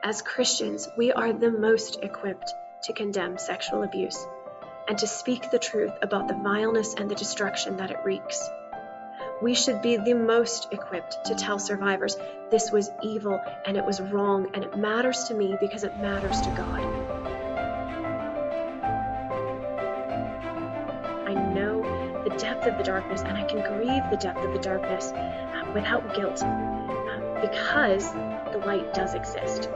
As Christians, we are the most equipped to condemn sexual abuse and to speak the truth about the vileness and the destruction that it wreaks. We should be the most equipped to tell survivors, this was evil and it was wrong and it matters to me because it matters to God. I know the depth of the darkness and I can grieve the depth of the darkness without guilt because the light does exist.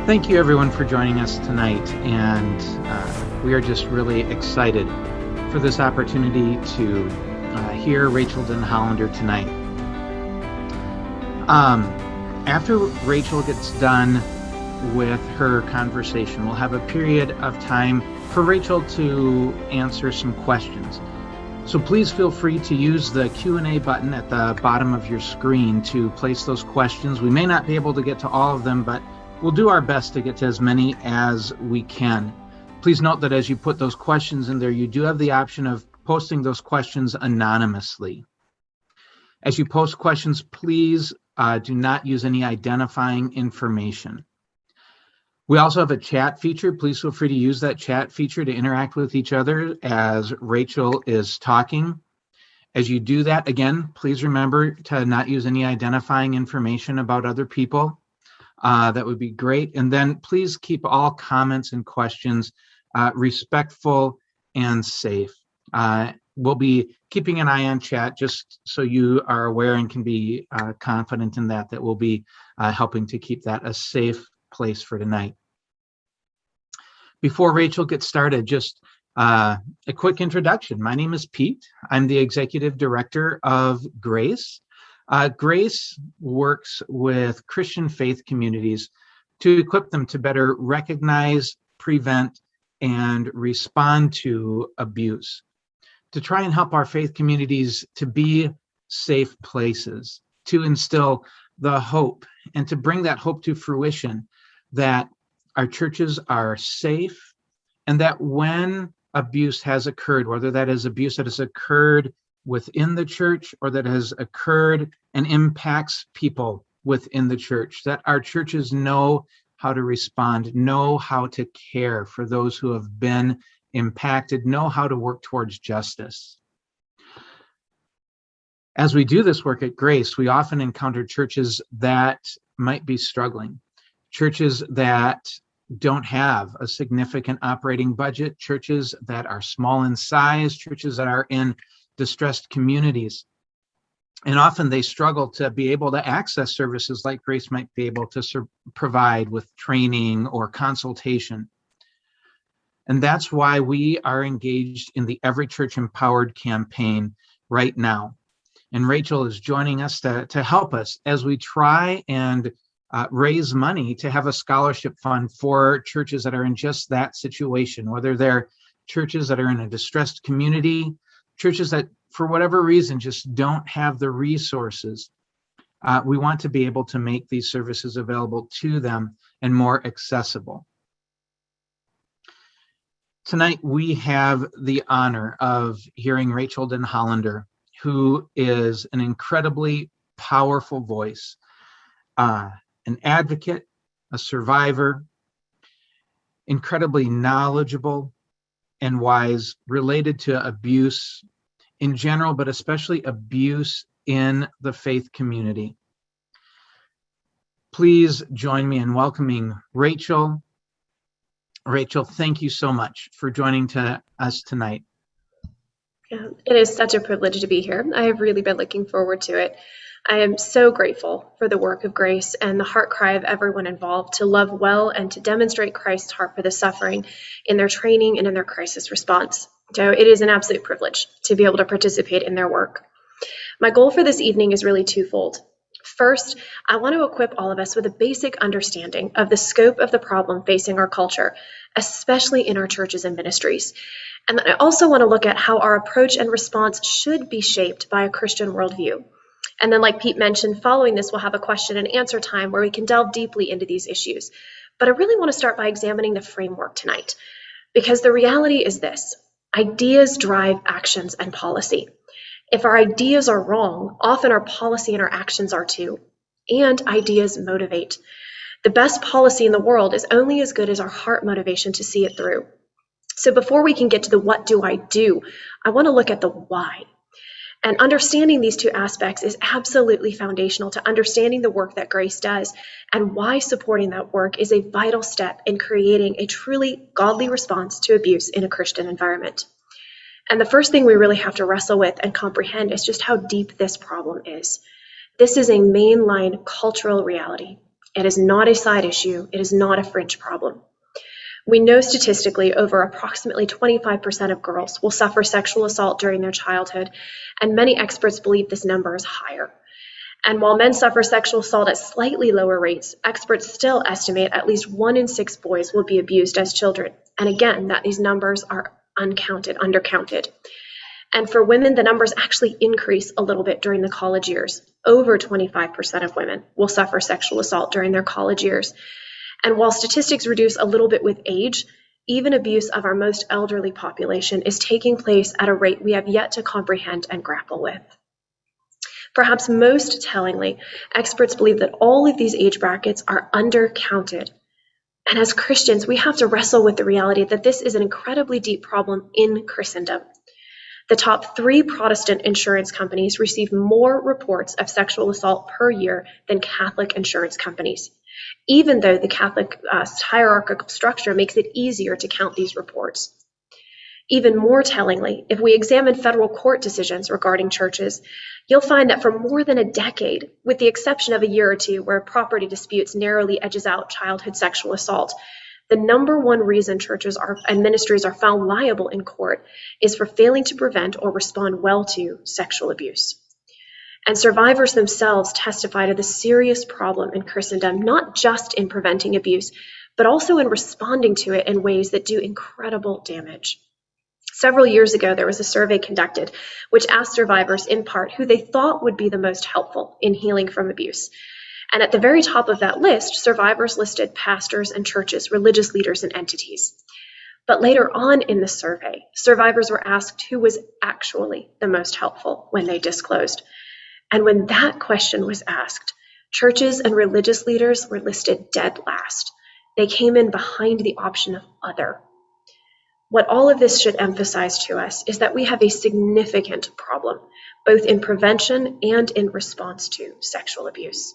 Thank you everyone for joining us tonight, and we are just really excited for this opportunity to hear Rachael Denhollander tonight. After Rachael gets done with her conversation, we'll have a period of time for Rachael to answer some questions. So please feel free to use the Q&A button at the bottom of your screen to place those questions. We may not be able to get to all of them, but we'll do our best to get to as many as we can. Please note that as you put those questions in there, you do have the option of posting those questions anonymously. As you post questions, please do not use any identifying information. We also have a chat feature. Please feel free to use that chat feature to interact with each other as Rachael is talking. As you do that, again, please remember to not use any identifying information about other people. That would be great. And then please keep all comments and questions respectful and safe. We'll be keeping an eye on chat just so you are aware and can be confident in that we'll be helping to keep that a safe place for tonight. Before Rachael gets started, just a quick introduction. My name is Pete. I'm the Executive Director of Grace. Grace works with Christian faith communities to equip them to better recognize, prevent, and respond to abuse, to try and help our faith communities to be safe places, to instill the hope, and to bring that hope to fruition that our churches are safe, and that when abuse has occurred, whether that is abuse that has occurred within the church or that has occurred and impacts people within the church, that our churches know how to respond, know how to care for those who have been impacted, know how to work towards justice. As we do this work at Grace, we often encounter churches that might be struggling, churches that don't have a significant operating budget, churches that are small in size, churches that are in distressed communities. And often they struggle to be able to access services like Grace might be able to provide with training or consultation. And that's why we are engaged in the Every Church Empowered campaign right now. And Rachael is joining us to help us as we try and raise money to have a scholarship fund for churches that are in just that situation, whether they're churches that are in a distressed community, churches that for whatever reason just don't have the resources. We want to be able to make these services available to them and more accessible. Tonight we have the honor of hearing Rachael Denhollander, who is an incredibly powerful voice, an advocate, a survivor, incredibly knowledgeable and wise related to abuse in general, but especially abuse in the faith community. Please join me in welcoming Rachael. Rachael, thank you so much for joining us tonight. Yeah, it is such a privilege to be here. I have really been looking forward to it. I am so grateful for the work of Grace and the heart cry of everyone involved to love well and to demonstrate Christ's heart for the suffering in their training and in their crisis response. So it is an absolute privilege to be able to participate in their work. My goal for this evening is really twofold. First, I want to equip all of us with a basic understanding of the scope of the problem facing our culture, especially in our churches and ministries. And I also want to look at how our approach and response should be shaped by a Christian worldview. And then, like Pete mentioned, following this, we'll have a question and answer time where we can delve deeply into these issues. But I really want to start by examining the framework tonight, because the reality is this: ideas drive actions and policy. If our ideas are wrong, often our policy and our actions are too. And ideas motivate. The best policy in the world is only as good as our heart motivation to see it through. So before we can get to the what do, I want to look at the why. And understanding these two aspects is absolutely foundational to understanding the work that Grace does and why supporting that work is a vital step in creating a truly godly response to abuse in a Christian environment. And the first thing we really have to wrestle with and comprehend is just how deep this problem is. This is a mainline cultural reality. It is not a side issue. It is not a fringe problem. We know statistically over approximately 25% of girls will suffer sexual assault during their childhood, and many experts believe this number is higher. And while men suffer sexual assault at slightly lower rates, experts still estimate at least 1 in 6 boys will be abused as children. And again, that these numbers are undercounted. And for women, the numbers actually increase a little bit during the college years. Over 25% of women will suffer sexual assault during their college years. And while statistics reduce a little bit with age, even abuse of our most elderly population is taking place at a rate we have yet to comprehend and grapple with. Perhaps most tellingly, experts believe that all of these age brackets are undercounted. And as Christians, we have to wrestle with the reality that this is an incredibly deep problem in Christendom. The top 3 Protestant insurance companies receive more reports of sexual assault per year than Catholic insurance companies, even though the Catholic hierarchical structure makes it easier to count these reports. Even more tellingly, if we examine federal court decisions regarding churches, you'll find that for more than a decade, with the exception of a year or two where property disputes narrowly edges out childhood sexual assault, the number one reason churches and ministries are found liable in court is for failing to prevent or respond well to sexual abuse. And survivors themselves testify to the serious problem in Christendom, not just in preventing abuse, but also in responding to it in ways that do incredible damage. Several years ago, there was a survey conducted which asked survivors in part who they thought would be the most helpful in healing from abuse. And at the very top of that list, survivors listed pastors and churches, religious leaders, and entities. But later on in the survey, survivors were asked who was actually the most helpful when they disclosed. And when that question was asked, churches and religious leaders were listed dead last. They came in behind the option of other. What all of this should emphasize to us is that we have a significant problem, both in prevention and in response to sexual abuse.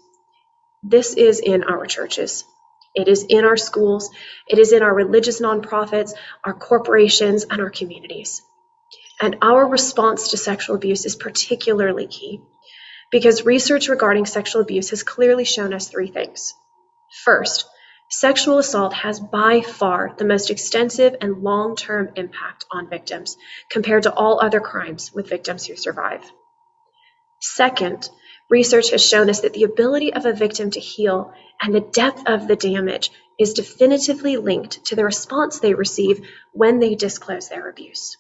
This is in our churches. It is in our schools. It is in our religious nonprofits, our corporations, and our communities. And our response to sexual abuse is particularly key because research regarding sexual abuse has clearly shown us 3 things. First, sexual assault has by far the most extensive and long-term impact on victims compared to all other crimes with victims who survive. Second, research has shown us that the ability of a victim to heal and the depth of the damage is definitively linked to the response they receive when they disclose their abuse.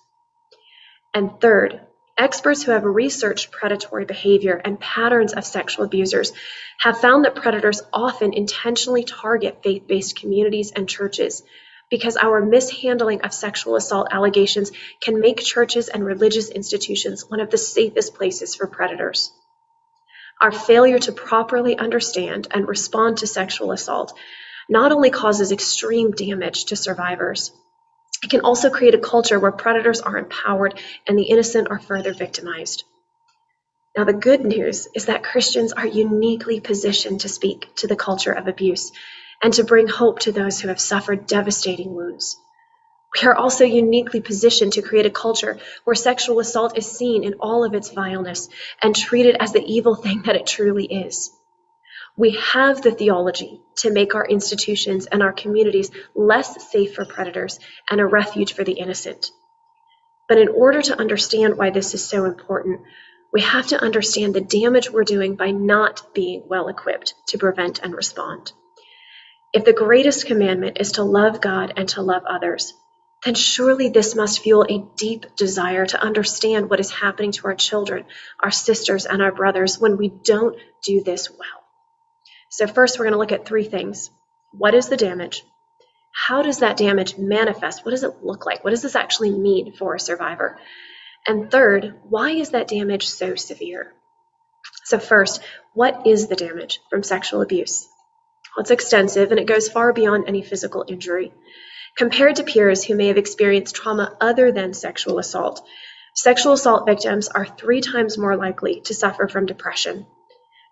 And third, experts who have researched predatory behavior and patterns of sexual abusers have found that predators often intentionally target faith-based communities and churches because our mishandling of sexual assault allegations can make churches and religious institutions one of the safest places for predators. Our failure to properly understand and respond to sexual assault not only causes extreme damage to survivors, it can also create a culture where predators are empowered and the innocent are further victimized. Now, the good news is that Christians are uniquely positioned to speak to the culture of abuse and to bring hope to those who have suffered devastating wounds. We are also uniquely positioned to create a culture where sexual assault is seen in all of its vileness and treated as the evil thing that it truly is. We have the theology to make our institutions and our communities less safe for predators and a refuge for the innocent. But in order to understand why this is so important, we have to understand the damage we're doing by not being well equipped to prevent and respond. If the greatest commandment is to love God and to love others, then surely this must fuel a deep desire to understand what is happening to our children, our sisters, and our brothers when we don't do this well. So first, we're going to look at three things. What is the damage? How does that damage manifest? What does it look like? What does this actually mean for a survivor? And third, why is that damage so severe? So first, what is the damage from sexual abuse? Well, it's extensive and it goes far beyond any physical injury. Compared to peers who may have experienced trauma other than sexual assault victims are 3 times more likely to suffer from depression,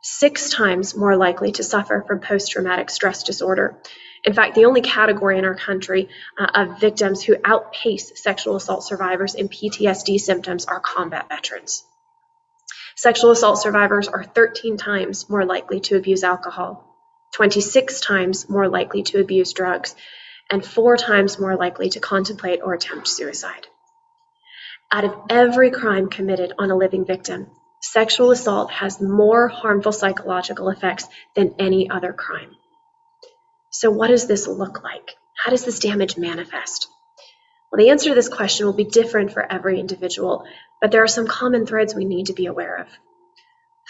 6 times more likely to suffer from post-traumatic stress disorder. In fact, the only category in our country of victims who outpace sexual assault survivors in PTSD symptoms are combat veterans. Sexual assault survivors are 13 times more likely to abuse alcohol, 26 times more likely to abuse drugs, and 4 times more likely to contemplate or attempt suicide. Out of every crime committed on a living victim, sexual assault has more harmful psychological effects than any other crime. So what does this look like? How does this damage manifest? Well, the answer to this question will be different for every individual, but there are some common threads we need to be aware of.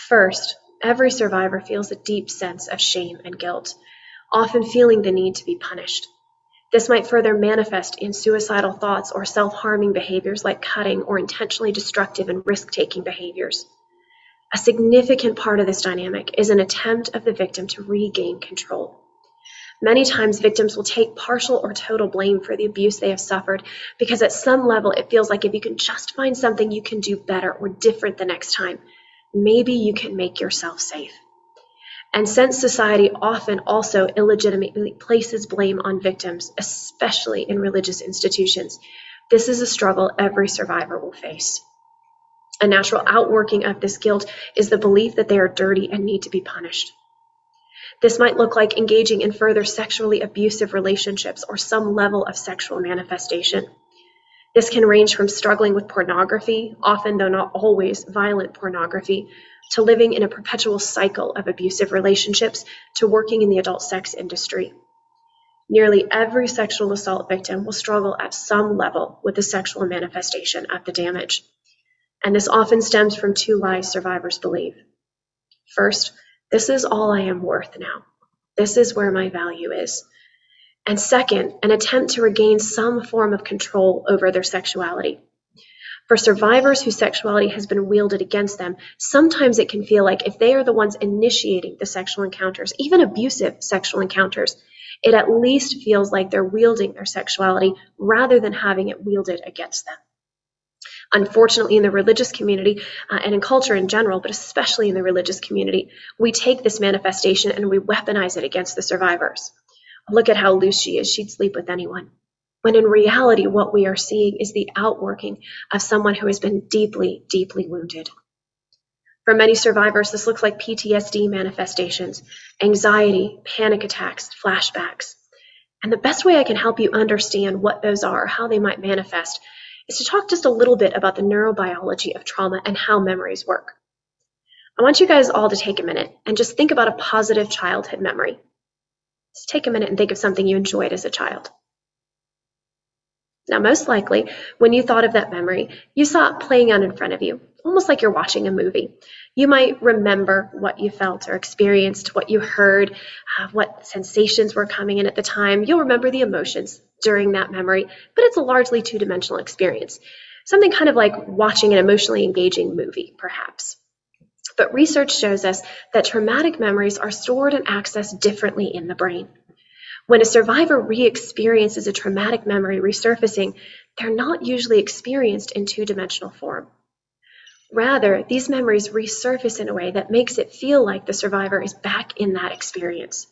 First, every survivor feels a deep sense of shame and guilt, often feeling the need to be punished. This might further manifest in suicidal thoughts or self-harming behaviors like cutting or intentionally destructive and risk-taking behaviors. A significant part of this dynamic is an attempt of the victim to regain control. Many times victims will take partial or total blame for the abuse they have suffered because at some level it feels like if you can just find something you can do better or different the next time, maybe you can make yourself safe. And since society often also illegitimately places blame on victims, especially in religious institutions, this is a struggle every survivor will face. A natural outworking of this guilt is the belief that they are dirty and need to be punished. This might look like engaging in further sexually abusive relationships or some level of sexual manifestation. This can range from struggling with pornography, often though not always violent pornography, to living in a perpetual cycle of abusive relationships, to working in the adult sex industry. Nearly every sexual assault victim will struggle at some level with the sexual manifestation of the damage. And this often stems from 2 lies survivors believe. First, this is all I am worth now. This is where my value is. And second, an attempt to regain some form of control over their sexuality. For survivors whose sexuality has been wielded against them, sometimes it can feel like if they are the ones initiating the sexual encounters, even abusive sexual encounters, it at least feels like they're wielding their sexuality rather than having it wielded against them. Unfortunately, in the religious community and in culture in general, but especially in the religious community, we take this manifestation and we weaponize it against the survivors. Look at how loose she is. She'd sleep with anyone. When in reality, what we are seeing is the outworking of someone who has been deeply, deeply wounded. For many survivors, this looks like PTSD manifestations, anxiety, panic attacks, flashbacks. And the best way I can help you understand what those are, how they might manifest, is to talk just a little bit about the neurobiology of trauma and how memories work. I want you guys all to take a minute and just think about a positive childhood memory. Just take a minute and think of something you enjoyed as a child. Now, most likely, when you thought of that memory, you saw it playing out in front of you, almost like you're watching a movie. You might remember what you felt or experienced, what you heard, what sensations were coming in at the time. You'll remember the emotions during that memory, but it's a largely 2-dimensional experience. Something kind of like watching an emotionally engaging movie, perhaps. But research shows us that traumatic memories are stored and accessed differently in the brain. When a survivor re-experiences a traumatic memory resurfacing, they're not usually experienced in 2-dimensional form. Rather, these memories resurface in a way that makes it feel like the survivor is back in that experience.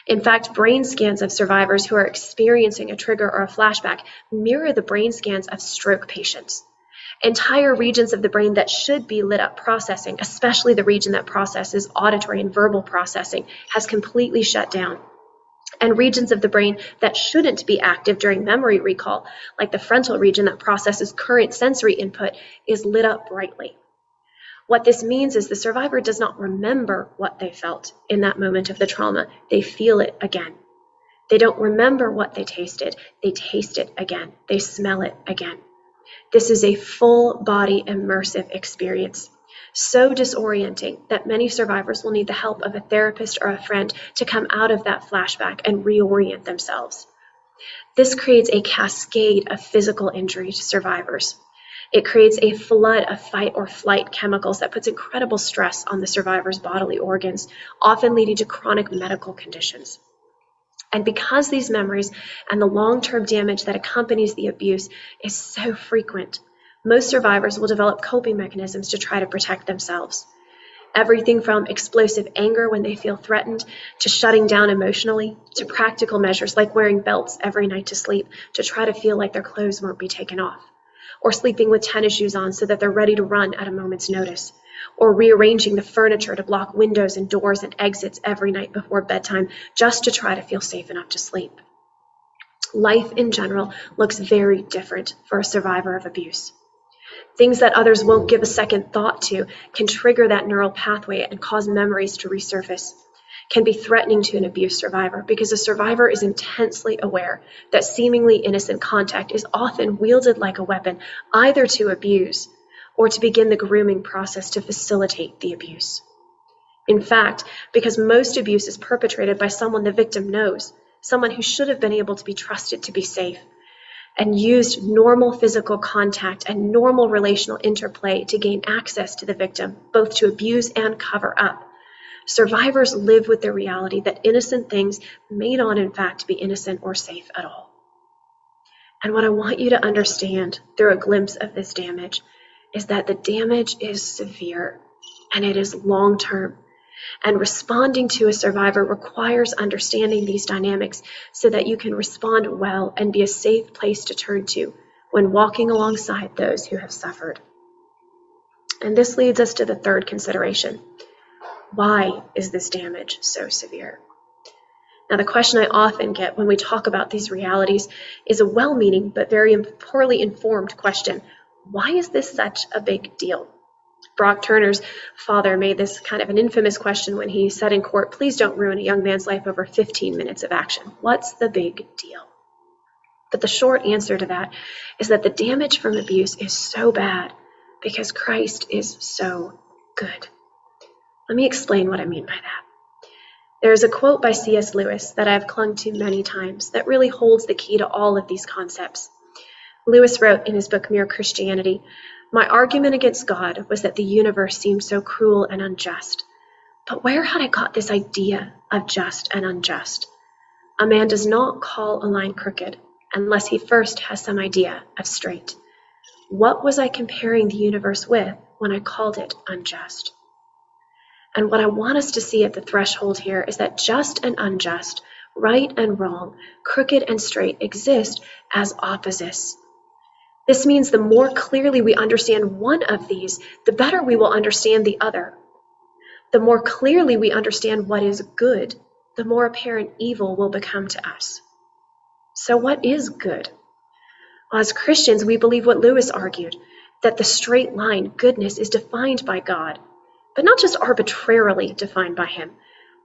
In fact, brain scans of survivors who are experiencing a trigger or a flashback mirror the brain scans of stroke patients. Entire regions of the brain that should be lit up processing, especially the region that processes auditory and verbal processing, has completely shut down. And regions of the brain that shouldn't be active during memory recall, like the frontal region that processes current sensory input, is lit up brightly. What this means is the survivor does not remember what they felt in that moment of the trauma. They feel it again. They don't remember what they tasted. They taste it again. They smell it again. This is a full body immersive experience, so disorienting that many survivors will need the help of a therapist or a friend to come out of that flashback and reorient themselves. This creates a cascade of physical injury to survivors. It creates a flood of fight or flight chemicals that puts incredible stress on the survivor's bodily organs, often leading to chronic medical conditions. And because these memories and the long-term damage that accompanies the abuse is so frequent, most survivors will develop coping mechanisms to try to protect themselves. Everything from explosive anger when they feel threatened, to shutting down emotionally, to practical measures like wearing belts every night to sleep to try to feel like their clothes won't be taken off, or sleeping with tennis shoes on so that they're ready to run at a moment's notice, or rearranging the furniture to block windows and doors and exits every night before bedtime just to try to feel safe enough to sleep. Life in general looks very different for a survivor of abuse. Things that others won't give a second thought to can trigger that neural pathway and cause memories to resurface, can be threatening to an abuse survivor because a survivor is intensely aware that seemingly innocent contact is often wielded like a weapon, either to abuse or to begin the grooming process to facilitate the abuse. In fact, because most abuse is perpetrated by someone the victim knows, someone who should have been able to be trusted to be safe, and used normal physical contact and normal relational interplay to gain access to the victim, both to abuse and cover up, survivors live with the reality that innocent things may not in fact be innocent or safe at all. And what I want you to understand through a glimpse of this damage is that the damage is severe and it is long-term. And responding to a survivor requires understanding these dynamics so that you can respond well and be a safe place to turn to when walking alongside those who have suffered. And this leads us to the third consideration. Why is this damage so severe? Now, the question I often get when we talk about these realities is a well-meaning but very poorly informed question. Why is this such a big deal? Brock Turner's father made this kind of an infamous question when he said in court, "Please don't ruin a young man's life over 15 minutes of action. What's the big deal?" But the short answer to that is that the damage from abuse is so bad because Christ is so good. Let me explain what I mean by that. There is a quote by C.S. Lewis that I've clung to many times that really holds the key to all of these concepts. Lewis wrote in his book, Mere Christianity, "My argument against God was that the universe seemed so cruel and unjust. But where had I got this idea of just and unjust? A man does not call a line crooked unless he first has some idea of straight. What was I comparing the universe with when I called it unjust?" And what I want us to see at the threshold here is that just and unjust, right and wrong, crooked and straight exist as opposites. This means the more clearly we understand one of these, the better we will understand the other. The more clearly we understand what is good, the more apparent evil will become to us. So what is good? Well, as Christians, we believe what Lewis argued, that the straight line, goodness, is defined by God, but not just arbitrarily defined by him,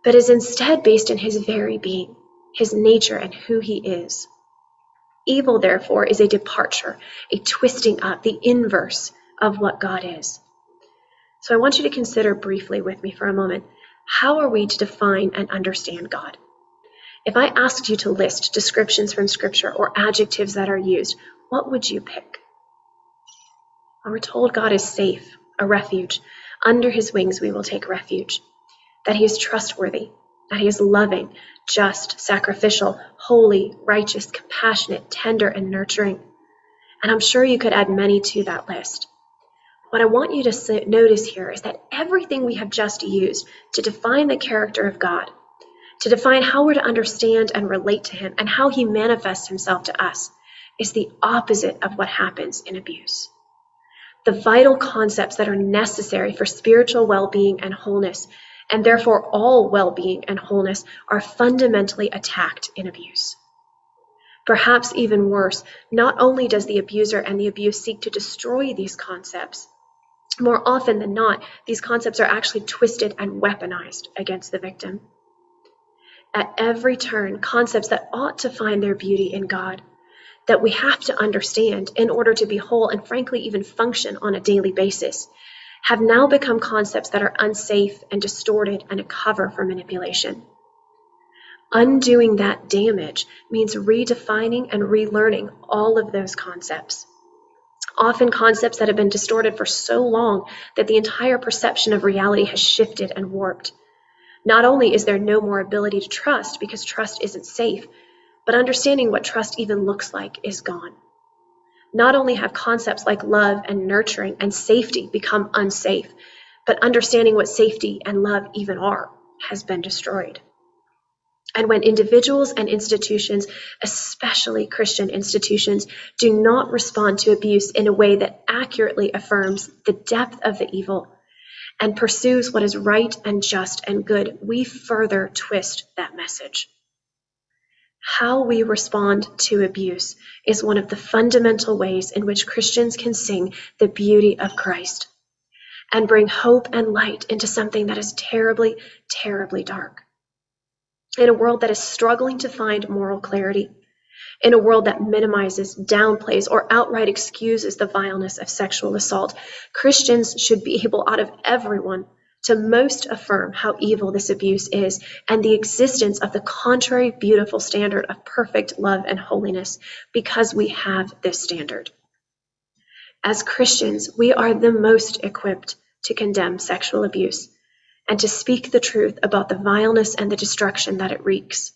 but is instead based in his very being, his nature, and who he is. Evil, therefore, is a departure, a twisting up, the inverse of what God is. So I want you to consider briefly with me for a moment, how are we to define and understand God? If I asked you to list descriptions from Scripture or adjectives that are used, what would you pick? Well, we're told God is safe, a refuge. Under his wings we will take refuge. That he is trustworthy, that he is loving, just, sacrificial, holy, righteous, compassionate, tender, and nurturing. And I'm sure you could add many to that list. What I want you to notice here is that everything we have just used to define the character of God, To define how we're to understand and relate to him and how he manifests himself to us is the opposite of what happens in abuse. The vital concepts that are necessary for spiritual well-being and wholeness, and therefore all well-being and wholeness, are fundamentally attacked in abuse. Perhaps even worse, not only does the abuser and the abuse seek to destroy these concepts, more often than not, these concepts are actually twisted and weaponized against the victim. At every turn, concepts that ought to find their beauty in God, that we have to understand in order to be whole and frankly even function on a daily basis, have now become concepts that are unsafe and distorted and a cover for manipulation. Undoing that damage means redefining and relearning all of those concepts. Often concepts that have been distorted for so long that the entire perception of reality has shifted and warped. Not only is there no more ability to trust because trust isn't safe, but understanding what trust even looks like is gone. Not only have concepts like love and nurturing and safety become unsafe, but understanding what safety and love even are has been destroyed. And when individuals and institutions, especially Christian institutions, do not respond to abuse in a way that accurately affirms the depth of the evil and pursues what is right and just and good, we further twist that message. How we respond to abuse is one of the fundamental ways in which Christians can sing the beauty of Christ and bring hope and light into something that is terribly, terribly dark. In a world that is struggling to find moral clarity, in a world that minimizes, downplays, or outright excuses the vileness of sexual assault, Christians should be able, out of everyone, to most affirm how evil this abuse is and the existence of the contrary beautiful standard of perfect love and holiness, because we have this standard. As Christians, we are the most equipped to condemn sexual abuse and to speak the truth about the vileness and the destruction that it wreaks.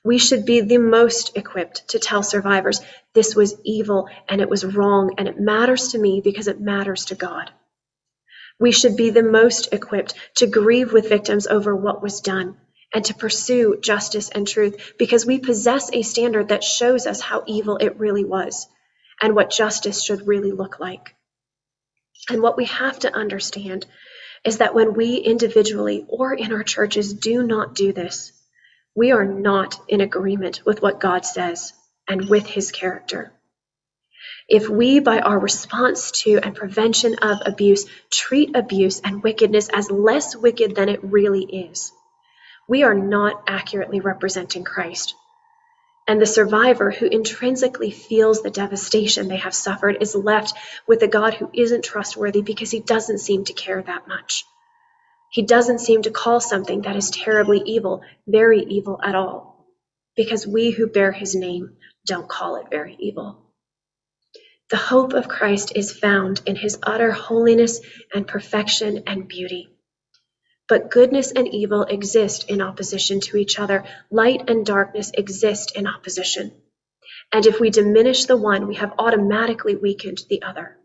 We should be the most equipped to tell survivors, this was evil and it was wrong and it matters to me because it matters to God. We should be the most equipped to grieve with victims over what was done and to pursue justice and truth because we possess a standard that shows us how evil it really was and what justice should really look like. And what we have to understand is that when we individually or in our churches do not do this, we are not in agreement with what God says and with his character. If we, by our response to and prevention of abuse, treat abuse and wickedness as less wicked than it really is, we are not accurately representing Christ. And the survivor who intrinsically feels the devastation they have suffered is left with a God who isn't trustworthy because he doesn't seem to care that much. He doesn't seem to call something that is terribly evil, very evil at all, because we who bear his name don't call it very evil. The hope of Christ is found in his utter holiness and perfection and beauty. But goodness and evil exist in opposition to each other. Light and darkness exist in opposition. And if we diminish the one, we have automatically weakened the other.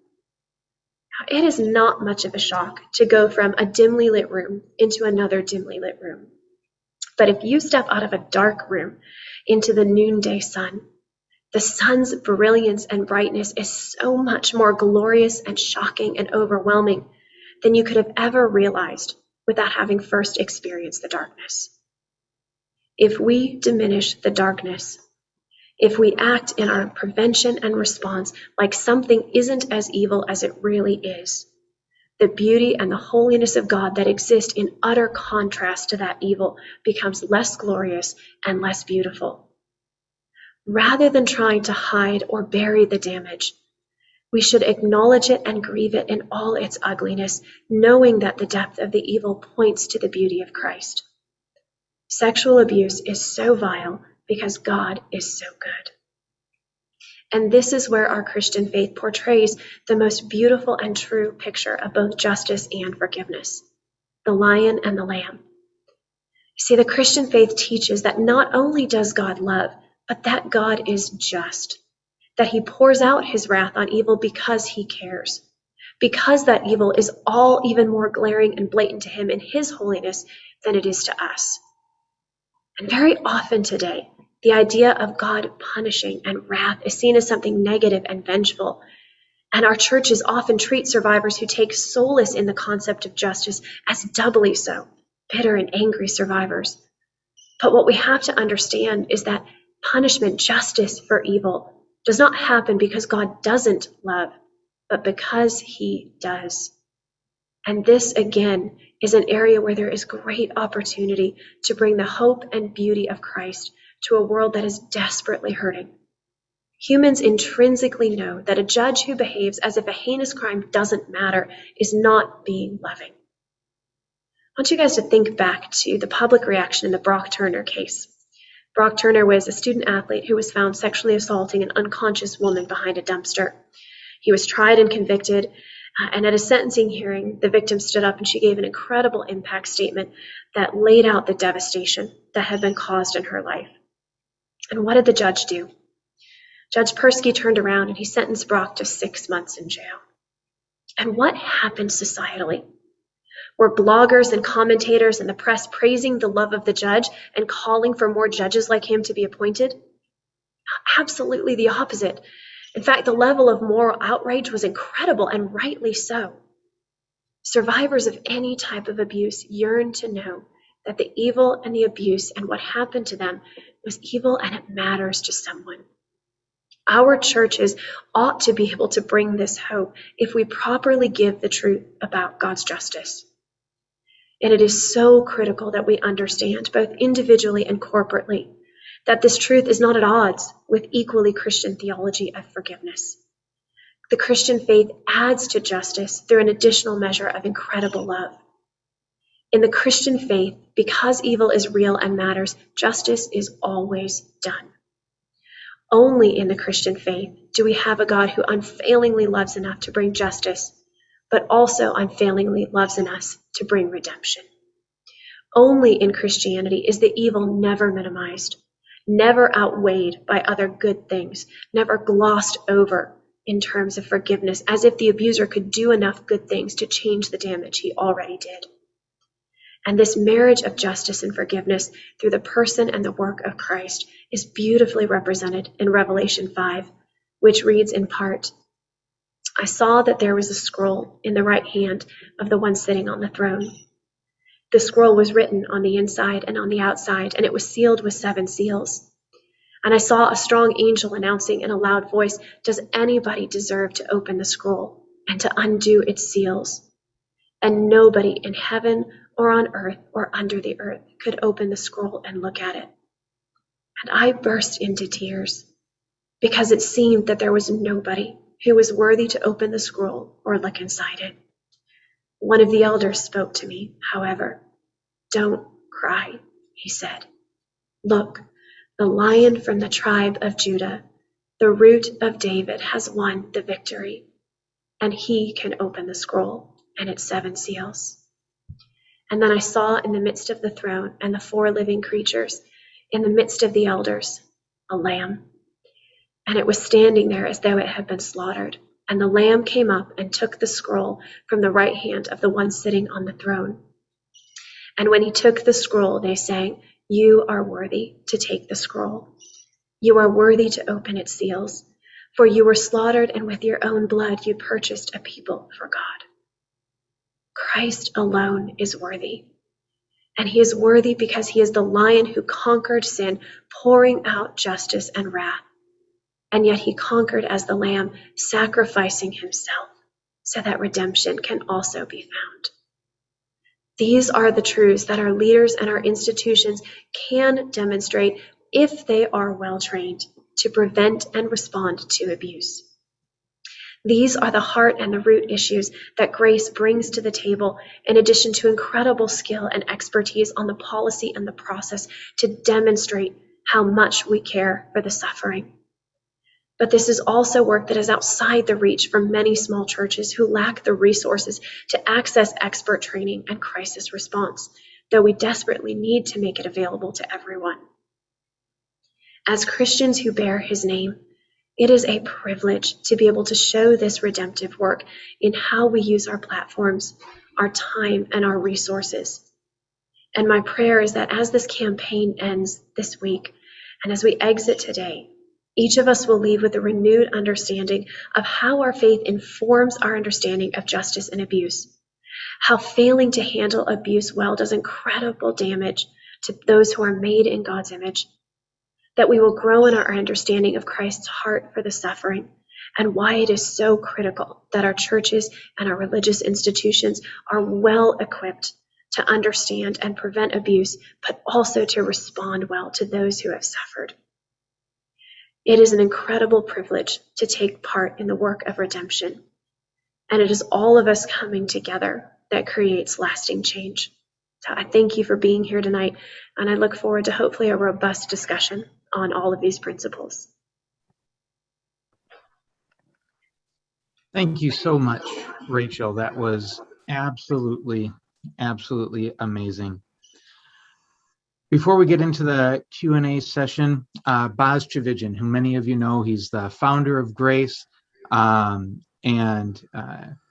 It is not much of a shock to go from a dimly lit room into another dimly lit room. But if you step out of a dark room into the noonday sun, the sun's brilliance and brightness is so much more glorious and shocking and overwhelming than you could have ever realized without having first experienced the darkness. If we diminish the darkness, if we act in our prevention and response like something isn't as evil as it really is, the beauty and the holiness of God that exist in utter contrast to that evil becomes less glorious and less beautiful. Rather than trying to hide or bury the damage, we should acknowledge it and grieve it in all its ugliness, knowing that the depth of the evil points to the beauty of Christ. Sexual abuse is so vile because God is so good. And this is where our Christian faith portrays the most beautiful and true picture of both justice and forgiveness, the lion and the lamb. See, the Christian faith teaches that not only does God love, but that God is just, that he pours out his wrath on evil because he cares, because that evil is all even more glaring and blatant to him in his holiness than it is to us. And very often today, the idea of God punishing and wrath is seen as something negative and vengeful. And our churches often treat survivors who take solace in the concept of justice as doubly so, bitter and angry survivors. But what we have to understand is that punishment, justice for evil, does not happen because God doesn't love, but because he does. And this, again, is an area where there is great opportunity to bring the hope and beauty of Christ to a world that is desperately hurting. Humans intrinsically know that a judge who behaves as if a heinous crime doesn't matter is not being loving. I want you guys to think back to the public reaction in the Brock Turner case. Brock Turner was a student athlete who was found sexually assaulting an unconscious woman behind a dumpster. He was tried and convicted, and at a sentencing hearing, the victim stood up and she gave an incredible impact statement that laid out the devastation that had been caused in her life. And what did the judge do? Judge Persky turned around and he sentenced Brock to 6 months in jail. And what happened societally? Were bloggers and commentators and the press praising the love of the judge and calling for more judges like him to be appointed? Absolutely the opposite. In fact, the level of moral outrage was incredible, and rightly so. Survivors of any type of abuse yearn to know that the evil and the abuse and what happened to them was evil and it matters to someone. Our churches ought to be able to bring this hope if we properly give the truth about God's justice. And it is so critical that we understand, both individually and corporately, that this truth is not at odds with equally Christian theology of forgiveness. The Christian faith adds to justice through an additional measure of incredible love. In the Christian faith, because evil is real and matters, justice is always done. Only in the Christian faith do we have a God who unfailingly loves enough to bring justice, but also unfailingly loves in us to bring redemption. Only in Christianity is the evil never minimized, never outweighed by other good things, never glossed over in terms of forgiveness, as if the abuser could do enough good things to change the damage he already did. And this marriage of justice and forgiveness through the person and the work of Christ is beautifully represented in Revelation 5, which reads in part, I saw that there was a scroll in the right hand of the one sitting on the throne. The scroll was written on the inside and on the outside, and it was sealed with 7 seals. And I saw a strong angel announcing in a loud voice, does anybody deserve to open the scroll and to undo its seals? And nobody in heaven or on earth or under the earth could open the scroll and look at it. And I burst into tears because it seemed that there was nobody who was worthy to open the scroll or look inside it. One of the elders spoke to me, however. Don't cry, he said. Look, the Lion from the tribe of Judah, the Root of David, has won the victory, and he can open the scroll and its 7 seals. And then I saw in the midst of the throne and the 4 living creatures, in the midst of the elders, a lamb. And it was standing there as though it had been slaughtered. And the lamb came up and took the scroll from the right hand of the one sitting on the throne. And when he took the scroll, they sang, you are worthy to take the scroll. You are worthy to open its seals, for you were slaughtered, and with your own blood you purchased a people for God. Christ alone is worthy. And he is worthy because he is the Lion who conquered sin, pouring out justice and wrath. And yet he conquered as the Lamb, sacrificing himself so that redemption can also be found. These are the truths that our leaders and our institutions can demonstrate if they are well trained to prevent and respond to abuse. These are the heart and the root issues that Grace brings to the table, in addition to incredible skill and expertise on the policy and the process to demonstrate how much we care for the suffering. But this is also work that is outside the reach for many small churches who lack the resources to access expert training and crisis response, though we desperately need to make it available to everyone. As Christians who bear his name, it is a privilege to be able to show this redemptive work in how we use our platforms, our time, and our resources. And my prayer is that as this campaign ends this week, and as we exit today, each of us will leave with a renewed understanding of how our faith informs our understanding of justice and abuse, how failing to handle abuse well does incredible damage to those who are made in God's image, that we will grow in our understanding of Christ's heart for the suffering and why it is so critical that our churches and our religious institutions are well equipped to understand and prevent abuse, but also to respond well to those who have suffered. It is an incredible privilege to take part in the work of redemption, and it is all of us coming together that creates lasting change. So I thank you for being here tonight, and I look forward to hopefully a robust discussion on all of these principles. Thank you so much, Rachel. That was absolutely amazing. Before we get into the Q&A session, Boz Chividjian, who many of you know, he's the founder of Grace, and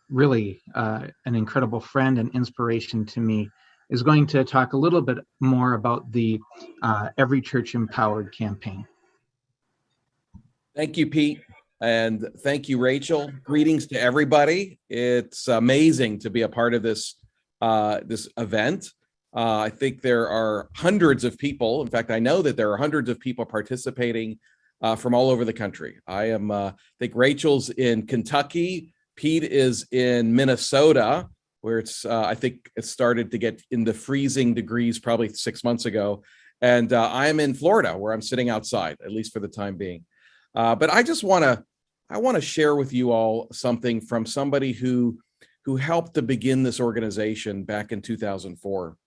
really an incredible friend and inspiration to me, is going to talk a little bit more about the Every Church Empowered campaign. Thank you, Pete, and thank you, Rachel. Greetings to everybody. It's amazing to be a part of this event. I think there are hundreds of people. In fact, I know that there are hundreds of people participating from all over the country. I think Rachel's in Kentucky. Pete is in Minnesota, where it's, I think it started to get in the freezing degrees probably 6 months ago. And I am in Florida, where I'm sitting outside, at least for the time being. But I just want to share with you all something from somebody who helped to begin this organization back in 2004.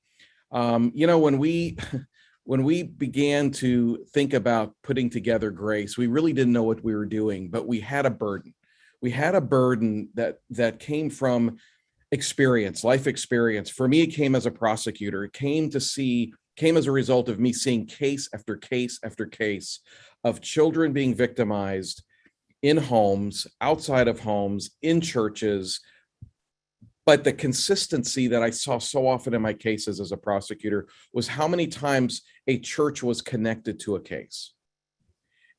When we began to think about putting together Grace, we really didn't know what we were doing, but we had a burden. We had a burden that came from experience, life experience. For me, it came as a prosecutor. It came as a result of me seeing case after case after case of children being victimized in homes, outside of homes, in churches. But the consistency that I saw so often in my cases as a prosecutor was how many times a church was connected to a case,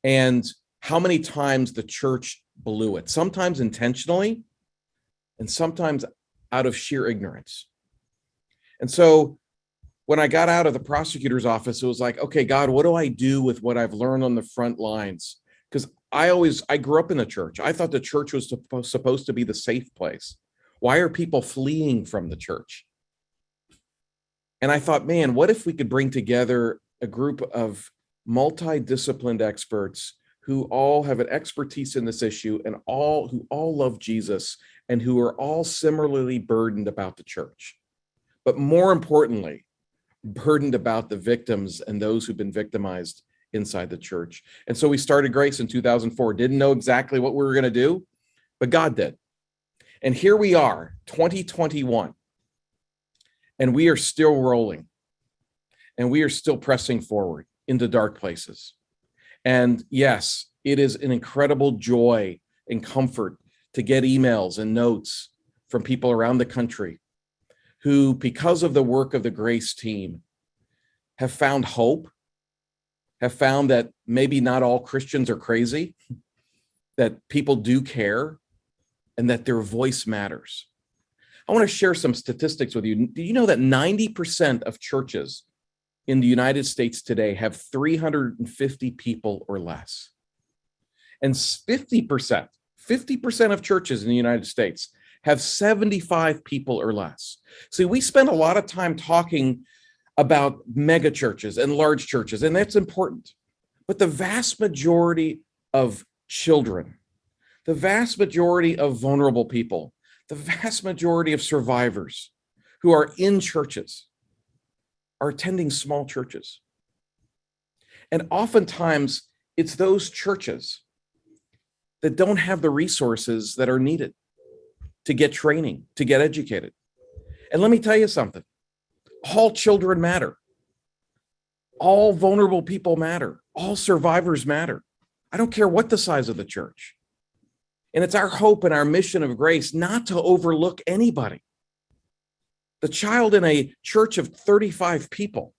and how many times the church blew it, sometimes intentionally and sometimes out of sheer ignorance. And so when I got out of the prosecutor's office, it was like, okay, God, what do I do with what I've learned on the front lines? Because I grew up in the church. I thought the church was supposed to be the safe place. Why are people fleeing from the church? And I thought, man, what if we could bring together a group of multidisciplined experts who all have an expertise in this issue and who all love Jesus and who are all similarly burdened about the church, but more importantly, burdened about the victims and those who've been victimized inside the church. And so we started Grace in 2004. Didn't know exactly what we were going to do, but God did. And here we are, 2021, and we are still rolling, and we are still pressing forward into dark places. And yes, it is an incredible joy and comfort to get emails and notes from people around the country who, because of the work of the Grace team, have found hope, have found that maybe not all Christians are crazy, that people do care, and that their voice matters. I want to share some statistics with you. Do you know that 90% of churches in the United States today have 350 people or less? And 50% of churches in the United States have 75 people or less. See, we spend a lot of time talking about mega churches and large churches, and that's important. But the vast majority of children, the vast majority of vulnerable people, the vast majority of survivors who are in churches are attending small churches. And oftentimes it's those churches that don't have the resources that are needed to get training, to get educated. And let me tell you something, all children matter. All vulnerable people matter. All survivors matter. I don't care what the size of the church. And it's our hope and our mission of Grace not to overlook anybody, The child in a church of 35 people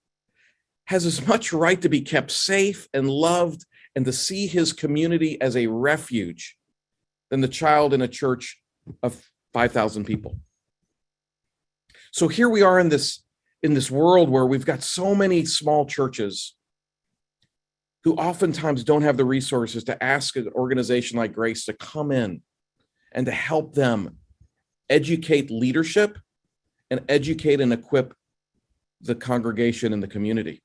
has as much right to be kept safe and loved and to see his community as a refuge than the child in a church of 5,000 people. So here we are in this world where we've got so many small churches who oftentimes don't have the resources to ask an organization like Grace to come in and to help them educate leadership and educate and equip the congregation and the community.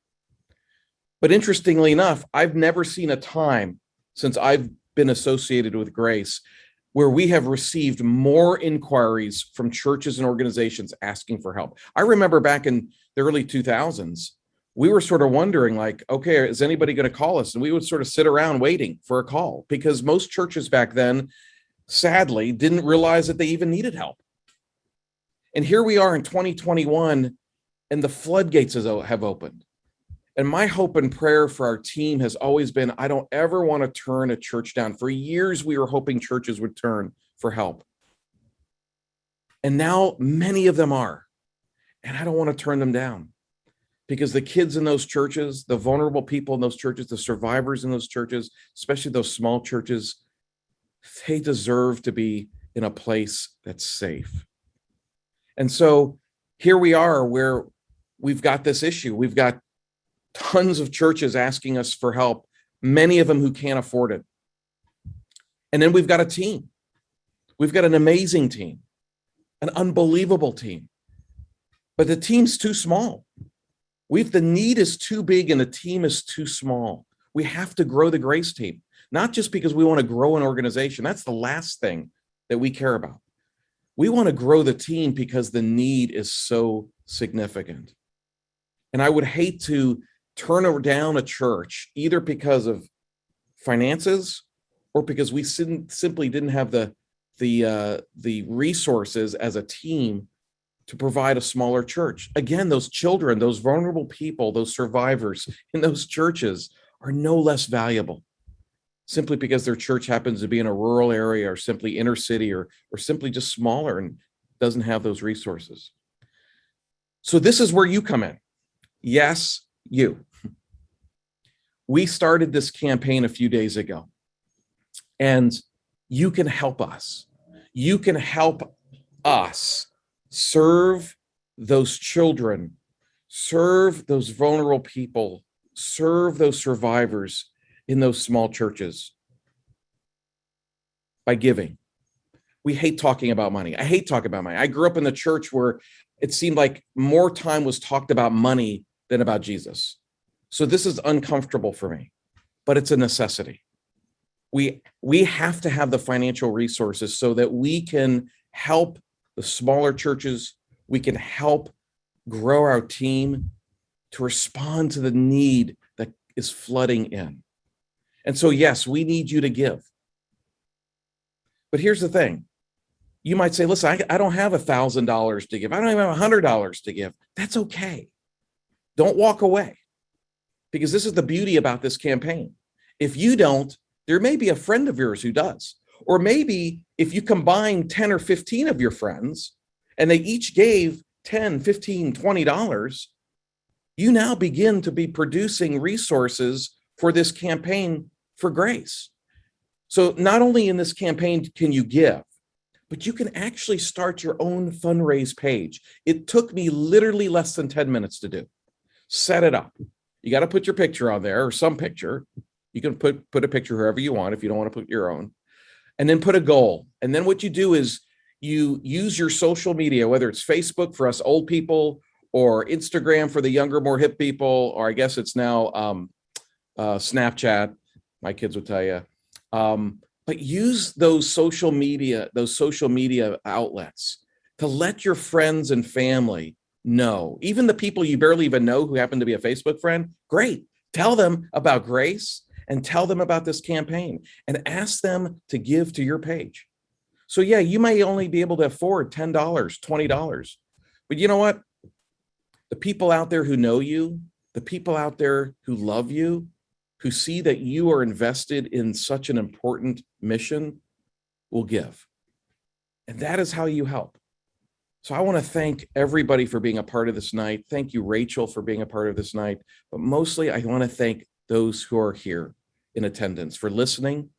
But interestingly enough, I've never seen a time since I've been associated with Grace where we have received more inquiries from churches and organizations asking for help. I remember back in the early 2000s, we were sort of wondering like, okay, is anybody going to call us? And we would sort of sit around waiting for a call because most churches back then, sadly, didn't realize that they even needed help. And here we are in 2021, and the floodgates have opened. And my hope and prayer for our team has always been, I don't ever want to turn a church down. For years, we were hoping churches would turn for help. And now many of them are. And I don't want to turn them down because the kids in those churches, the vulnerable people in those churches, the survivors in those churches, especially those small churches, they deserve to be in a place that's safe. And so here we are where we've got this issue. We've got tons of churches asking us for help, many of them who can't afford it. And then we've got a team. We've got an amazing team, an unbelievable team. But the team's too small. The need is too big and the team is too small. We have to grow the Grace team, not just because we want to grow an organization. That's the last thing that we care about. We want to grow the team because the need is so significant. And I would hate to turn down a church either because of finances or because we simply didn't have the resources as a team to provide a smaller church. Again, those children, those vulnerable people, those survivors in those churches are no less valuable simply because their church happens to be in a rural area or simply inner city or simply just smaller and doesn't have those resources. So this is where you come in. Yes, you. We started this campaign a few days ago, and you can help us. You can help us serve those children, serve those vulnerable people, serve those survivors in those small churches by giving. We hate talking about money. I hate talking about money. I grew up in the church where it seemed like more time was talked about money than about Jesus. So this is uncomfortable for me, but it's a necessity. We have to have the financial resources so that we can help the smaller churches. We can help grow our team to respond to the need that is flooding in. And so, yes, we need you to give. But here's the thing. You might say, listen, I don't have $1,000 to give. I don't even have $100 to give. That's okay. Don't walk away. Because this is the beauty about this campaign. If you don't, there may be a friend of yours who does. Or maybe if you combine 10 or 15 of your friends and they each gave $10, $15, $20, you now begin to be producing resources for this campaign for Grace. So not only in this campaign can you give, but you can actually start your own fundraise page. It took me literally less than 10 minutes to do. Set it up. You got to put your picture on there or some picture. You can put a picture wherever you want if you don't want to put your own. And then put a goal. And then what you do is you use your social media, whether it's Facebook for us old people or Instagram for the younger, more hip people, or I guess it's now Snapchat. My kids would tell you. But use those social media outlets to let your friends and family know, even the people you barely even know who happen to be a Facebook friend. Great. Tell them about Grace and tell them about this campaign and ask them to give to your page. So yeah, you may only be able to afford $10, $20, but you know what? The people out there who know you, the people out there who love you, who see that you are invested in such an important mission will give. And that is how you help. So I want to thank everybody for being a part of this night. Thank you, Rachael, for being a part of this night. But mostly, I want to thank those who are here in attendance for listening,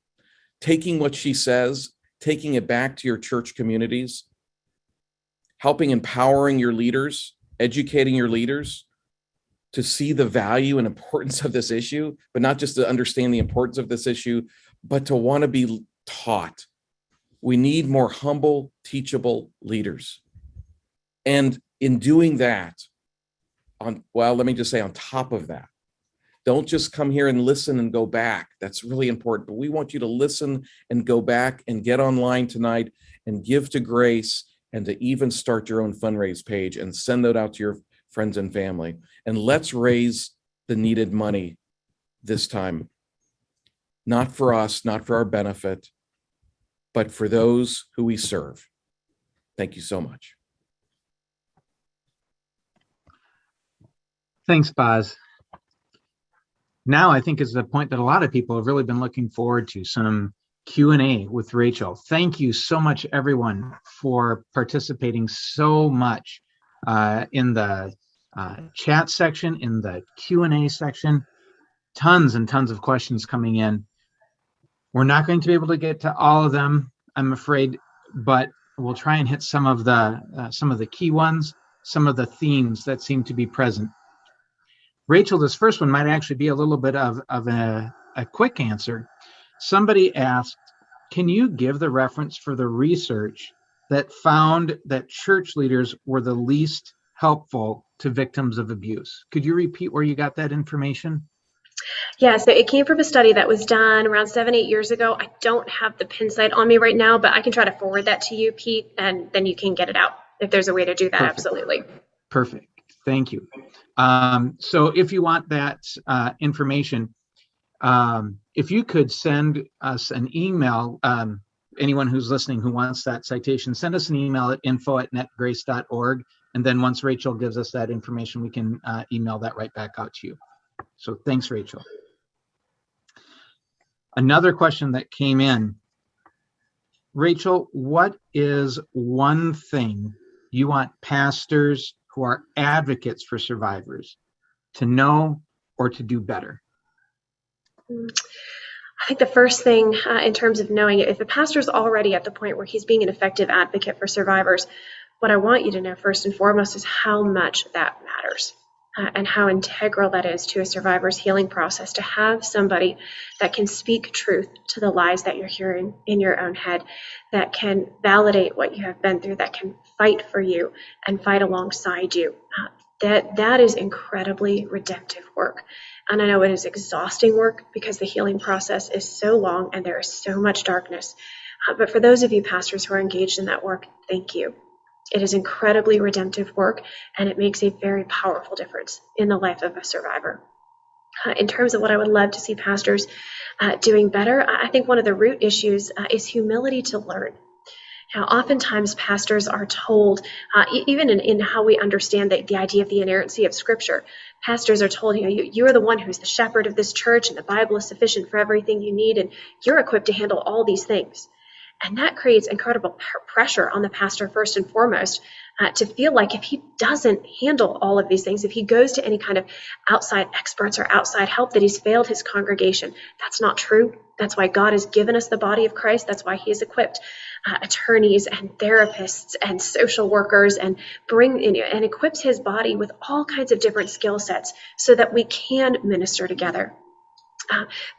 taking what she says, taking it back to your church communities, helping empowering your leaders, educating your leaders to see the value and importance of this issue, but not just to understand the importance of this issue, but to want to be taught. We need more humble, teachable leaders. And in doing that, let me just say on top of that, don't just come here and listen and go back. That's really important. But we want you to listen and go back and get online tonight and give to Grace, and to even start your own fundraise page and send that out to your friends and family. And let's raise the needed money this time. Not for us, not for our benefit, but for those who we serve. Thank you so much. Thanks, Boz. Now I think is the point that a lot of people have really been looking forward to, some Q&A with Rachael. Thank you so much, everyone, for participating so much in the chat section, in the Q&A section. Tons and tons of questions coming in. We're not going to be able to get to all of them, I'm afraid, but we'll try and hit some of the key ones, some of the themes that seem to be present. Rachael, this first one might actually be a little bit of a quick answer. Somebody asked, can you give the reference for the research that found that church leaders were the least helpful to victims of abuse? Could you repeat where you got that information? Yeah, so it came from a study that was done around 7-8 years ago. I don't have the pin site on me right now, but I can try to forward that to you, Pete, and then you can get it out if there's a way to do that. Perfect. Absolutely. Perfect. Thank you. So if you want that information, if you could send us an email, anyone who's listening who wants that citation, send us an email at info@netgrace.org. And then once Rachael gives us that information, we can email that right back out to you. So thanks, Rachael. Another question that came in. Rachael, what is one thing you want pastors who are advocates for survivors to know or to do better? I think the first thing in terms of knowing it, if a pastor's already at the point where he's being an effective advocate for survivors, what I want you to know first and foremost is how much that matters and how integral that is to a survivor's healing process, to have somebody that can speak truth to the lies that you're hearing in your own head, that can validate what you have been through, that can fight for you and fight alongside you. That is incredibly redemptive work. And I know it is exhausting work because the healing process is so long and there is so much darkness. But for those of you pastors who are engaged in that work, thank you. It is incredibly redemptive work, and it makes a very powerful difference in the life of a survivor. In terms of what I would love to see pastors doing better, I think one of the root issues is humility to learn. Now, oftentimes pastors are told, even in how we understand the idea of the inerrancy of Scripture, pastors are told, you are the one who's the shepherd of this church, and the Bible is sufficient for everything you need, and you're equipped to handle all these things. And that creates incredible pressure on the pastor, first and foremost, to feel like if he doesn't handle all of these things, if he goes to any kind of outside experts or outside help, that he's failed his congregation. That's not true. That's why God has given us the body of Christ. That's why he has equipped attorneys and therapists and social workers and equips his body with all kinds of different skill sets so that we can minister together.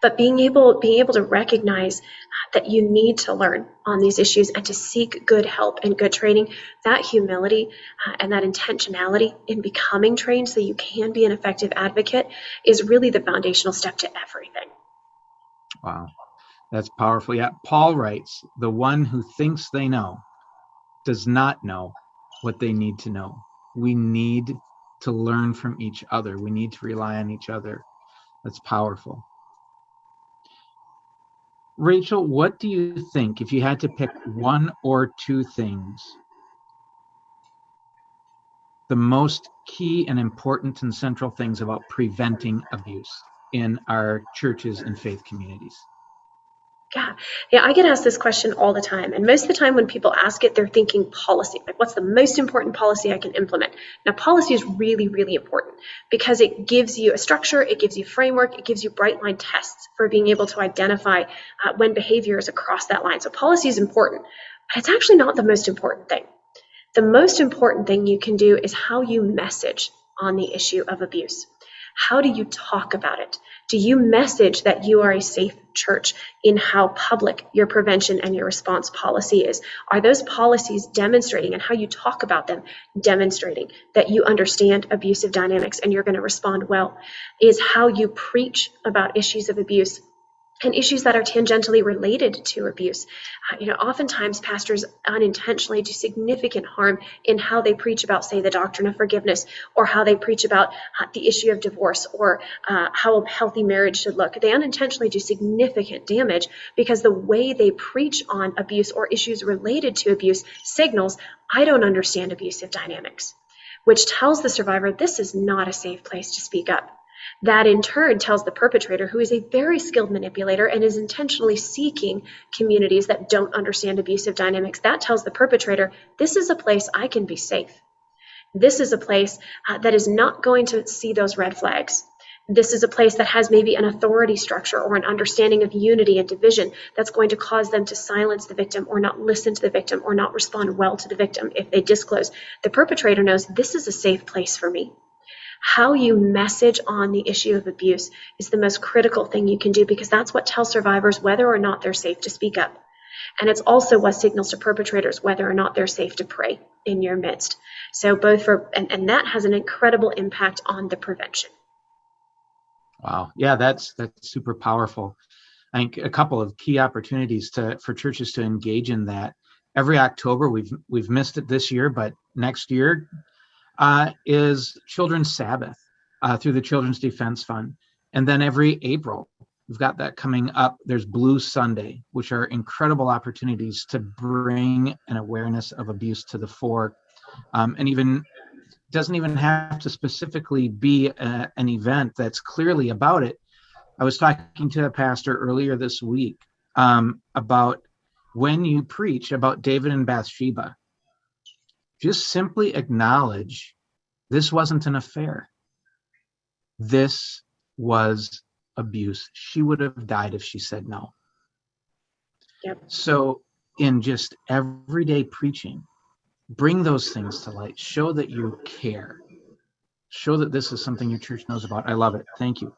But being able to recognize that you need to learn on these issues and to seek good help and good training, that humility and that intentionality in becoming trained so you can be an effective advocate is really the foundational step to everything. Wow, that's powerful. Yeah, Paul writes, the one who thinks they know does not know what they need to know. We need to learn from each other. We need to rely on each other. That's powerful. Rachael, what do you think, if you had to pick one or two things, the most key and important and central things about preventing abuse in our churches and faith communities? Yeah, I get asked this question all the time. And most of the time when people ask it, they're thinking policy. Like, what's the most important policy I can implement? Now, policy is really, really important because it gives you a structure, it gives you framework, it gives you bright line tests for being able to identify when behavior is across that line. So policy is important, but it's actually not the most important thing. The most important thing you can do is how you message on the issue of abuse. How do you talk about it? Do you message that you are a safe church in how public your prevention and your response policy is? Are those policies demonstrating, and how you talk about them, demonstrating that you understand abusive dynamics and you're going to respond well? Is how you preach about issues of abuse and issues that are tangentially related to abuse. Oftentimes pastors unintentionally do significant harm in how they preach about, say, the doctrine of forgiveness, or how they preach about the issue of divorce, or how a healthy marriage should look. They unintentionally do significant damage because the way they preach on abuse or issues related to abuse signals, I don't understand abusive dynamics, which tells the survivor this is not a safe place to speak up. That in turn tells the perpetrator, who is a very skilled manipulator and is intentionally seeking communities that don't understand abusive dynamics, that tells the perpetrator, this is a place I can be safe. This is a place that is not going to see those red flags. This is a place that has maybe an authority structure or an understanding of unity and division that's going to cause them to silence the victim or not listen to the victim or not respond well to the victim if they disclose. The perpetrator knows this is a safe place for me. How you message on the issue of abuse is the most critical thing you can do, because that's what tells survivors whether or not they're safe to speak up. And it's also what signals to perpetrators whether or not they're safe to pray in your midst. So and that has an incredible impact on the prevention. Wow. Yeah, that's super powerful. I think a couple of key opportunities for churches to engage in that. Every October, we've missed it this year, but next year, is Children's Sabbath through the Children's Defense Fund. And then every April, we've got that coming up. There's Blue Sunday, which are incredible opportunities to bring an awareness of abuse to the fore. And even doesn't even have to specifically be an event that's clearly about it. I was talking to a pastor earlier this week about when you preach about David and Bathsheba, just simply acknowledge this wasn't an affair. This was abuse. She would have died if she said no. Yep. So in just everyday preaching, bring those things to light. Show that you care. Show that this is something your church knows about. I love it. Thank you.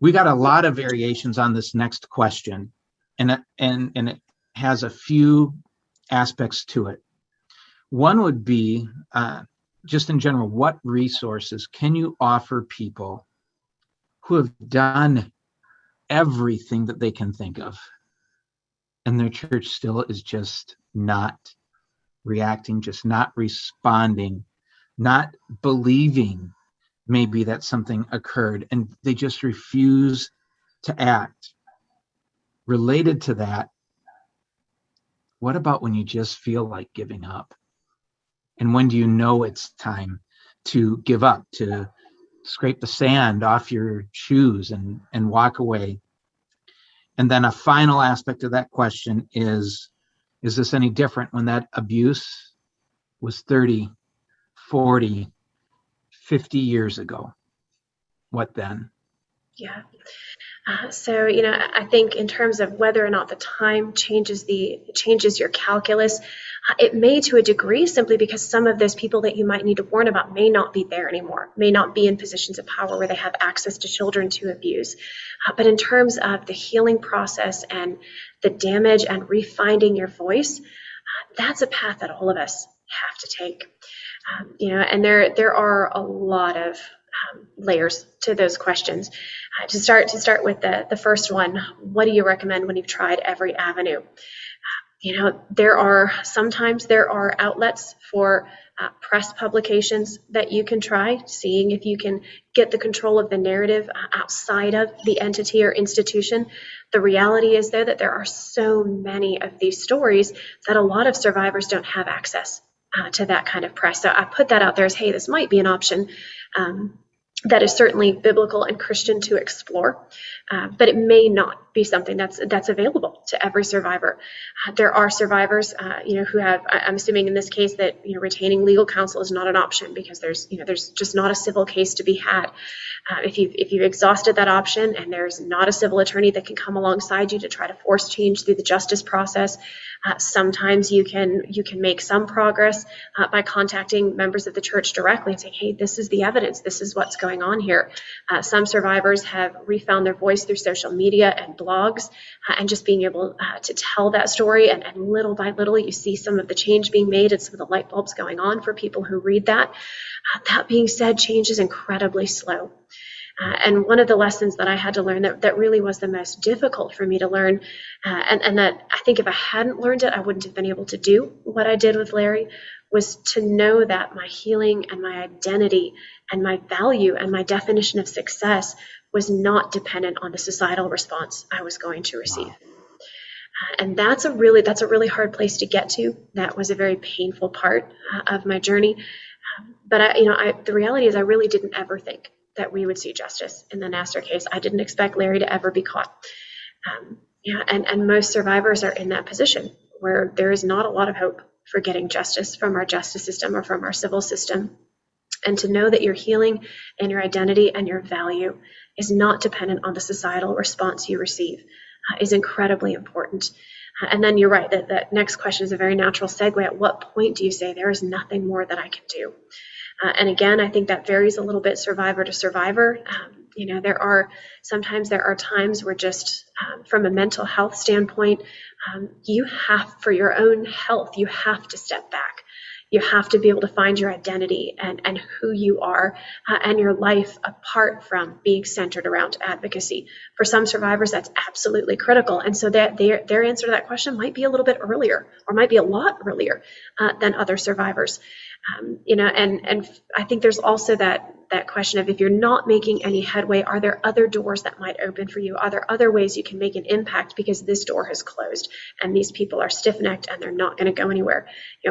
We got a lot of variations on this next question, and it has a few aspects to it. One would be, just in general, what resources can you offer people who have done everything that they can think of, and their church still is just not reacting, just not responding, not believing maybe that something occurred, and they just refuse to act? Related to that, what about when you just feel like giving up? And when do you know it's time to give up, to scrape the sand off your shoes and walk away? And then a final aspect of that question is this any different when that abuse was 30, 40, 50 years ago? What then? Yeah. So, I think in terms of whether or not the time changes your calculus, it may to a degree, simply because some of those people that you might need to warn about may not be there anymore, may not be in positions of power where they have access to children to abuse. But in terms of the healing process and the damage and refinding your voice, that's a path that all of us have to take. And there are a lot of layers to those questions. To start with the first one, what do you recommend when you've tried every avenue? There are outlets for press publications that you can try, seeing if you can get the control of the narrative outside of the entity or institution. The reality is, though, that there are so many of these stories that a lot of survivors don't have access to that kind of press. So I put that out there as, hey, this might be an option. that is certainly biblical and Christian to explore, but it may not be something that's available to every survivor. There are survivors, who have. I'm assuming in this case that retaining legal counsel is not an option because there's just not a civil case to be had. If you've exhausted that option and there's not a civil attorney that can come alongside you to try to force change through the justice process, sometimes you can make some progress by contacting members of the church directly and saying, hey, this is the evidence, this is what's going on here. Some survivors have refound their voice through social media and blogs, and just being able to tell that story, and little by little you see some of the change being made and some of the light bulbs going on for people who read that. That being said, change is incredibly slow. And one of the lessons that I had to learn that really was the most difficult for me to learn, and that I think if I hadn't learned it, I wouldn't have been able to do what I did with Larry, was to know that my healing and my identity and my value and my definition of success was not dependent on the societal response I was going to receive. And that's a really hard place to get to. That was a very painful part of my journey. But the reality is I really didn't ever think that we would see justice in the Nassar case. I didn't expect Larry to ever be caught. And most survivors are in that position where there is not a lot of hope for getting justice from our justice system or from our civil system. And to know that your healing and your identity and your value is not dependent on the societal response you receive is incredibly important. And then you're right, that next question is a very natural segue. At what point do you say there is nothing more that I can do? And again, I think that varies a little bit survivor to survivor. There are times where just from a mental health standpoint, for your own health, you have to step back. You have to be able to find your identity and who you are and your life apart from being centered around advocacy. For some survivors, that's absolutely critical. And so that their answer to that question might be a little bit earlier, or might be a lot earlier than other survivors. And I think there's also that question of, if you're not making any headway, are there other doors that might open for you? Are there other ways you can make an impact because this door has closed and these people are stiff-necked and they're not going to go anywhere?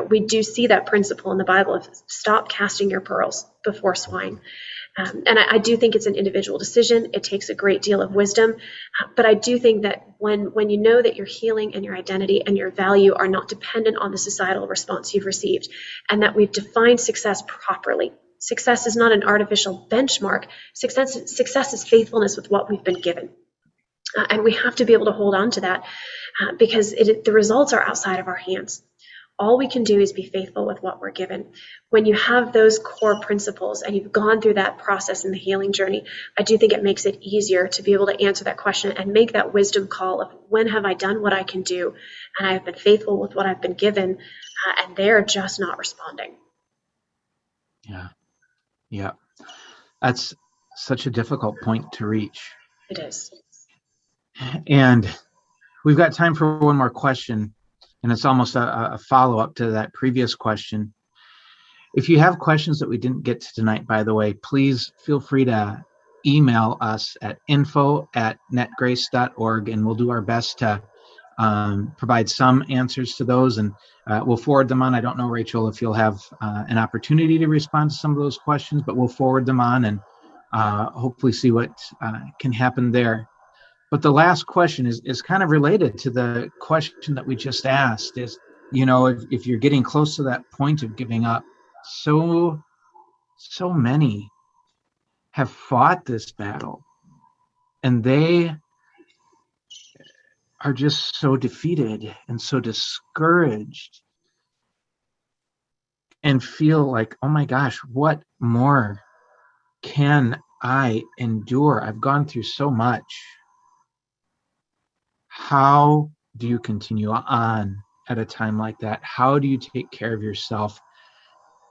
We do see that principle in the Bible of stop casting your pearls before swine. And I do think it's an individual decision. It takes a great deal of wisdom. But I do think that when you know that your healing and your identity and your value are not dependent on the societal response you've received, and that we've defined success properly. Success is not an artificial benchmark. Success is faithfulness with what we've been given. And we have to be able to hold on to that because the results are outside of our hands. All we can do is be faithful with what we're given. When you have those core principles and you've gone through that process in the healing journey, I do think it makes it easier to be able to answer that question and make that wisdom call of, when have I done what I can do and I've been faithful with what I've been given, and they're just not responding. Yeah. That's such a difficult point to reach. It is. And we've got time for one more question. And it's almost a follow-up to that previous question. If you have questions that we didn't get to tonight, by the way, please feel free to email us at info@netgrace.org, and we'll do our best to provide some answers to those, and we'll forward them on. I don't know, Rachel, if you'll have an opportunity to respond to some of those questions, but we'll forward them on and hopefully see what can happen there. But the last question is kind of related to the question that we just asked, is, if you're getting close to that point of giving up, so many have fought this battle and they are just so defeated and so discouraged and feel like, oh my gosh, what more can I endure? I've gone through so much. How do you continue on at a time like that? How do you take care of yourself?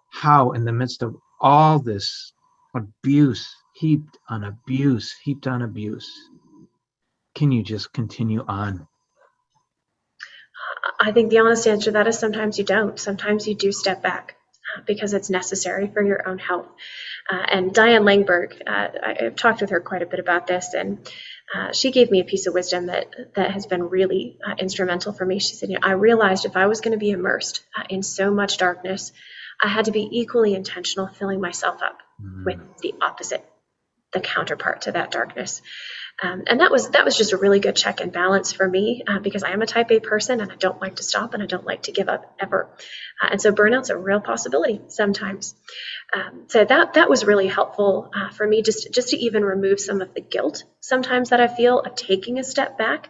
How, in the midst of all this abuse, heaped on abuse, can you just continue on? I think the honest answer to that is sometimes you don't. Sometimes you do step back because it's necessary for your own health. And Diane Langberg, I've talked with her quite a bit about this, and she gave me a piece of wisdom that has been really instrumental for me. She said, I realized if I was going to be immersed in so much darkness, I had to be equally intentional filling myself up with the opposite. the counterpart to that darkness. And that was just a really good check and balance for me, because I am a type A person and I don't like to stop and I don't like to give up ever. And so burnout's a real possibility sometimes. So that was really helpful for me, just to even remove some of the guilt sometimes that I feel of taking a step back,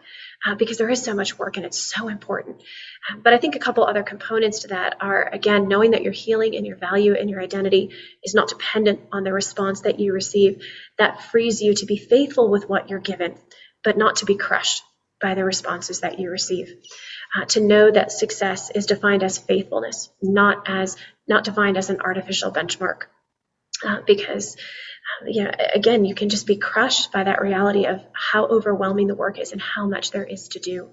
because there is so much work and it's so important. But I think a couple other components to that are, again, knowing that your healing and your value and your identity is not dependent on the response that you receive. That frees you to be faithful with what you're given, but not to be crushed by the responses that you receive. To know that success is defined as faithfulness, not defined as an artificial benchmark. Because again, you can just be crushed by that reality of how overwhelming the work is and how much there is to do.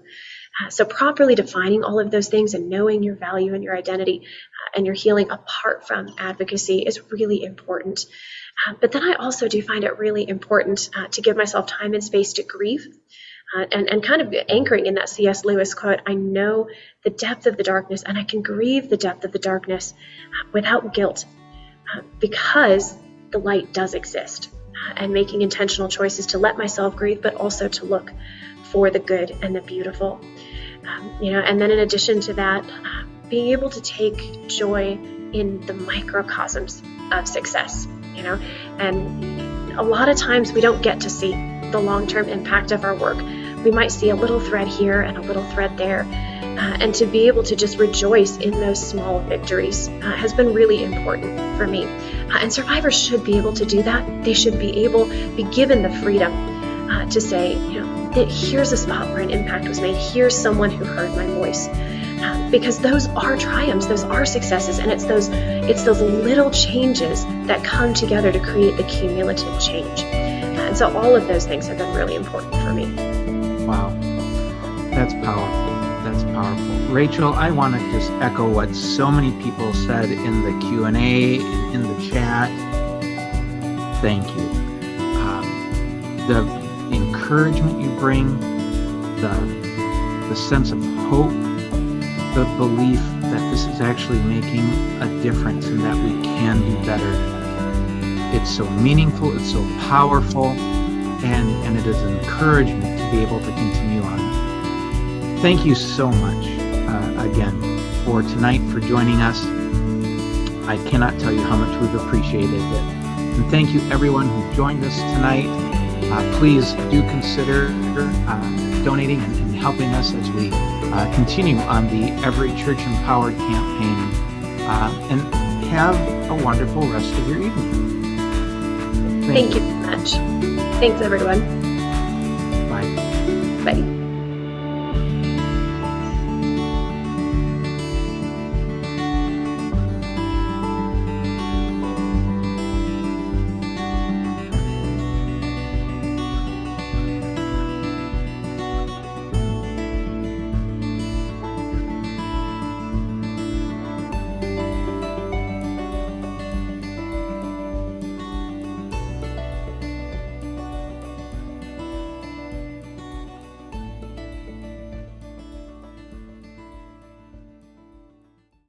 So properly defining all of those things and knowing your value and your identity and your healing apart from advocacy is really important. But then I also do find it really important to give myself time and space to grieve. And kind of anchoring in that C.S. Lewis quote, I know the depth of the darkness and I can grieve the depth of the darkness without guilt, because the light does exist, and making intentional choices to let myself grieve, but also to look for the good and the beautiful. And then in addition to that, being able to take joy in the microcosms of success, and a lot of times we don't get to see the long-term impact of our work. We might see a little thread here and a little thread there. And to be able to just rejoice in those small victories has been really important for me. And survivors should be able to do that. They should be given the freedom to say, that here's a spot where an impact was made. Here's someone who heard my voice. Because those are triumphs, those are successes, and it's those little changes that come together to create the cumulative change. And so all of those things have been really important for me. Wow, that's powerful. That's powerful. Rachael, I want to just echo what so many people said in the Q&A and in the chat. Thank you. The encouragement you bring, the sense of hope, the belief that this is actually making a difference and that we can do better. It's so meaningful, it's so powerful, and it is an encouragement to be able to continue on. Thank you so much again for tonight, for joining us. I cannot tell you how much we've appreciated it. And thank you everyone who joined us tonight. Please do consider donating and helping us as we continue on the Every Church Empowered campaign. And have a wonderful rest of your evening. Thank you so much. Thanks, everyone. Bye. Bye.